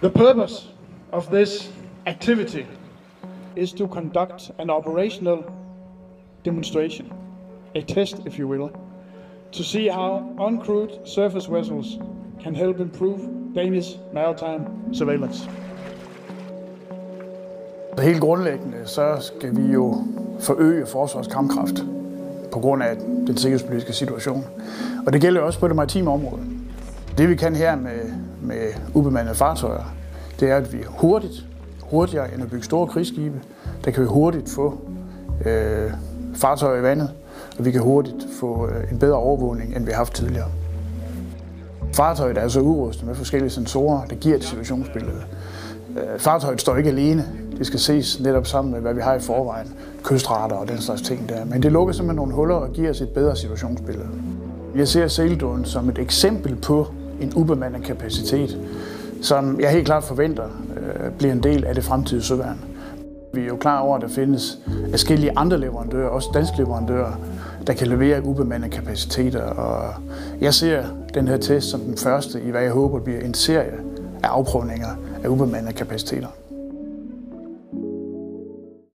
The purpose of this activity is to conduct an operational demonstration, a test if you will, to see how uncrewed surface vessels can help improve Danish maritime surveillance. Helt grundlæggende så skal vi jo forøge forsvarets kampkraft på grund af den sikkerhedspolitiske situation. Og det gælder også på det maritime område. Det vi kan her med ubemandede fartøjer, det er, at vi hurtigere end at bygge store krigsskibe, der kan vi hurtigt få fartøjer i vandet, og vi kan hurtigt få en bedre overvågning, end vi har haft tidligere. Fartøjet er altså udrustet med forskellige sensorer, der giver et situationsbillede. Fartøjet står ikke alene. Det skal ses netop sammen med, hvad vi har i forvejen. Kystradar og den slags ting der. Men det lukker simpelthen nogle huller og giver os et bedre situationsbillede. Jeg ser sejldåden som et eksempel på en ubemandet kapacitet, som jeg helt klart forventer bliver en del af det fremtidige søværn. Vi er jo klar over, at der findes forskellige andre leverandører, også danske leverandører, der kan levere ubemandede kapaciteter. Og jeg ser den her test som den første i, hvad jeg håber bliver en serie af afprøvninger af ubemandede kapaciteter.